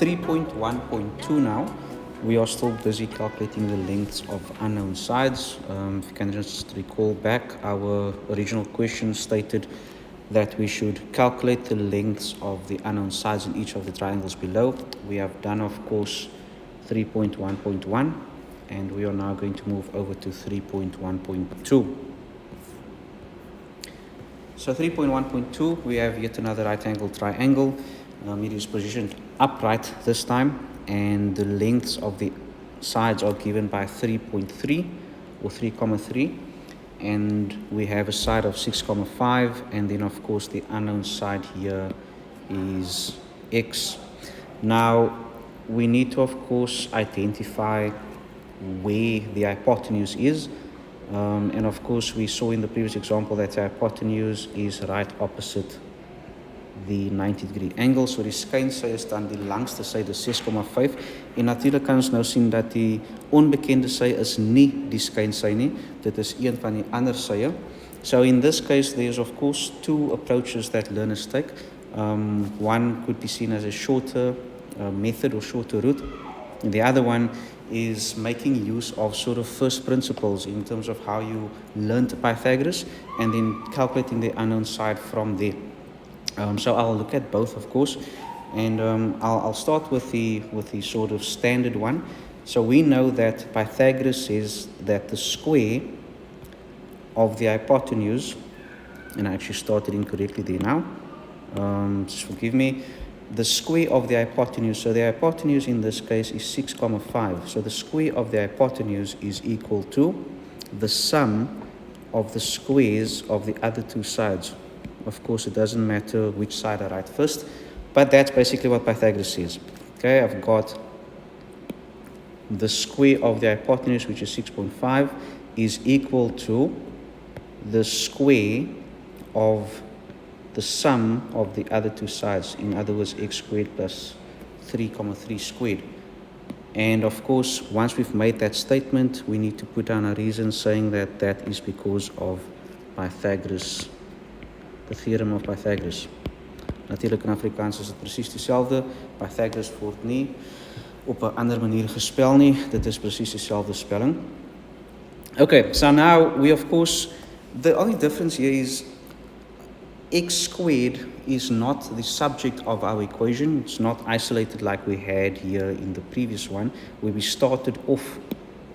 3.1.2 now. We are still busy calculating the lengths of unknown sides. If you can just recall back, our original question stated that we should calculate the lengths of the unknown sides in each of the triangles below. We have done, of course, 3.1.1, and we are now going to move over to 3.1.2. So 3.1.2, we have yet another right angle triangle. It is positioned upright this time, and the lengths of the sides are given by 3.3 or 3,3, and we have a side of 6,5, and then of course the unknown side here is x. Now we need to of course identify where the hypotenuse is. And of course we saw in the previous example that the hypotenuse is right opposite die 90-degree angle. So die skynsy is dan die langste sy, dis 6,5. En natuurlijk kan ons nou sien dat die onbekende sy is nie die skynsy nie, dit is een van die ander sye. So in this case there's of course two approaches that learners take. One could be seen as a shorter method or shorter route, and the other one is making use of sort of first principles in terms of how you learned Pythagoras and then calculating the unknown side from there. So I'll look at both, of course, and I'll start with the sort of standard one. So we know that Pythagoras says that the square of the hypotenuse, and I actually started incorrectly there now, just forgive me, the square of the hypotenuse, so the hypotenuse in this case is 6,5. So the square of the hypotenuse is equal to the sum of the squares of the other two sides. Of course, it doesn't matter which side I write first, but that's basically what Pythagoras says. Okay, I've got the square of the hypotenuse, which is 6.5, is equal to the square of the sum of the other two sides, in other words x squared plus 3,3 squared. And of course, once we've made that statement, we need to put down a reason saying that that is because of Pythagoras, the theorem of Pythagoras. Natuurlijk in Afrikaans is het precies dezelfde. Pythagoras word nie op 'n ander manier gespel nie, dit is precies dezelfde spelling. Okay, so now we of course, the only difference here is x squared is not the subject of our equation. It's not isolated like we had here in the previous one, where we started off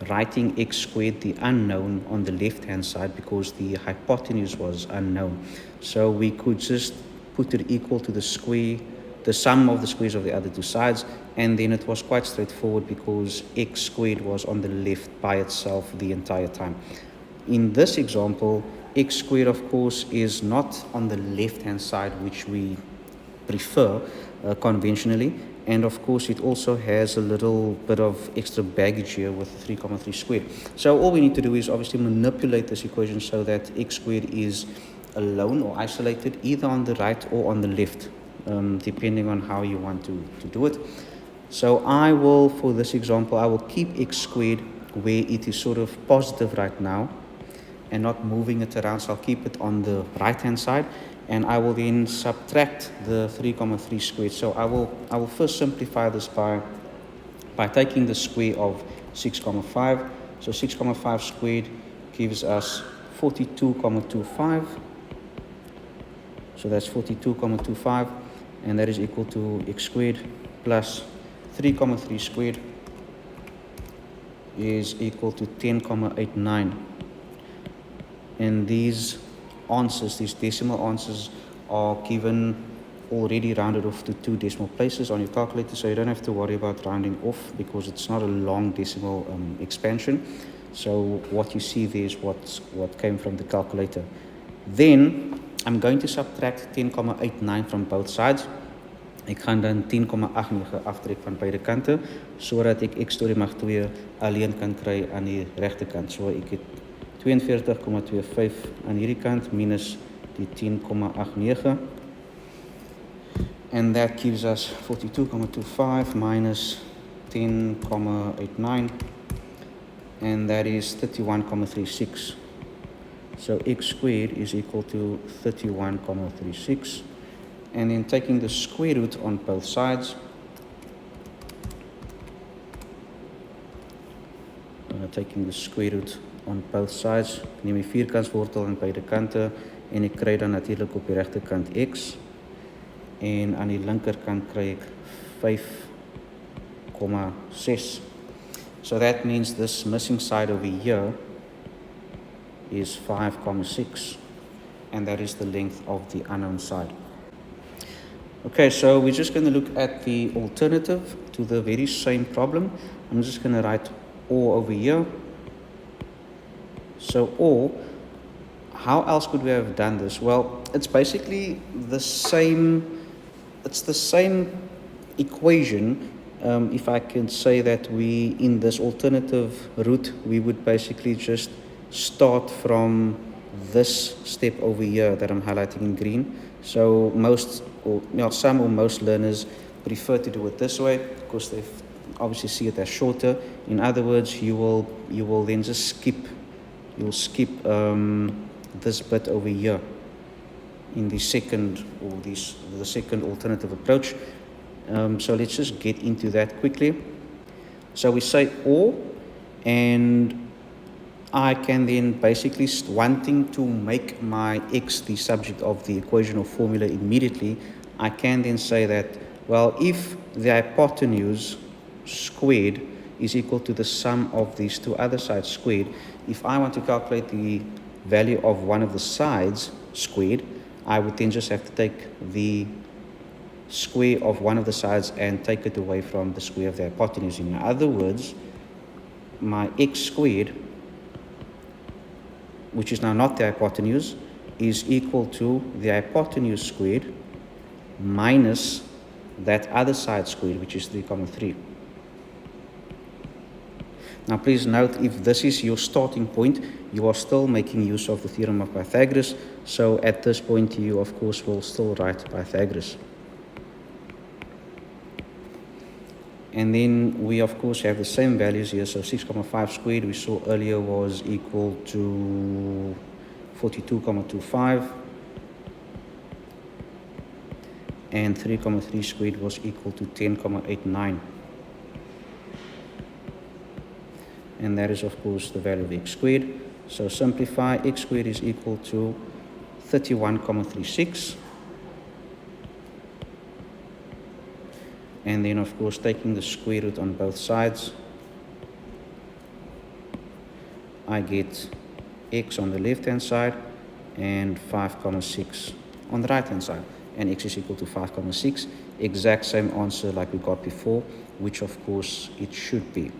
writing x squared, the unknown, on the left hand side because the hypotenuse was unknown. So we could just put it equal to the square, the sum of the squares of the other two sides, and then it was quite straightforward because x squared was on the left by itself the entire time. In this example, x squared, of course, is not on the left-hand side, which we prefer conventionally. And, of course, it also has a little bit of extra baggage here with 3,3 squared. So all we need to do is obviously manipulate this equation so that x squared is alone or isolated either on the right or on the left, depending on how you want to do it. So I will, for this example, I will keep x squared where it is sort of positive right now, and not moving it around, so I'll keep it on the right hand side, and I will then subtract the 3,3 squared. So I will first simplify this by taking the square of 6,5. So 6,5 squared gives us 42,25. So that's 42,25, and that is equal to x squared plus 3,3 squared is equal to 10,89. And these answers, these decimal answers, are given already rounded off to 2 decimal places on your calculator, so you don't have to worry about rounding off because it's not a long decimal expansion. So what you see there is what came from the calculator. Then I'm going to subtract 10,89 from both sides. Ek gaan dan 10,89 aftrek van beide kante, sodat ek x deur die mag 2 alleen kan kry aan die regterkant. So ek het 42,25 aan hierdie kant minus die 10,89, and that gives us 42,25 minus 10,89, and that is 31,36. So x squared is equal to 31,36, and then taking the square root on both sides, taking the square root on both sides. Ek neem die vierkantswortel aan beide kante en ek kry dan natuurlik op die regterkant x en aan die linkerkant kry ek 5,6. So that means this missing side over here is 5,6, and that is the length of the unknown side. Okay, so we're just going to look at the alternative to the very same problem. I'm just going to write or over here. So or, how else could we have done this? Well, it's basically the same, it's the same equation. If I can say that we, in this alternative route, we would basically just start from this step over here that I'm highlighting in green. So most, or some or most learners prefer to do it this way because they obviously see it as shorter. In other words, you will then just skip, you'll skip this bit over here in the second, or the second alternative approach. So let's just get into that quickly. So we say or, and I can then basically, wanting to make my x the subject of the equation or formula immediately, I can then say that, well, if the hypotenuse squared is equal to the sum of these two other sides squared, if I want to calculate the value of one of the sides squared, I would then just have to take the square of one of the sides and take it away from the square of the hypotenuse. In other words, my x squared, which is now not the hypotenuse, is equal to the hypotenuse squared minus that other side squared, which is 3,3. Now please note, if this is your starting point, you are still making use of the theorem of Pythagoras. So at this point, you of course will still write Pythagoras. And then we of course have the same values here. So 6,5 squared we saw earlier was equal to 42,25. And 3,3 squared was equal to 10,89. And that is of course the value of x squared. So simplify, x squared is equal to 31,36. And then of course taking the square root on both sides, I get x on the left hand side and 5,6 on the right hand side, and x is equal to 5,6. Exact same answer like we got before, which of course it should be.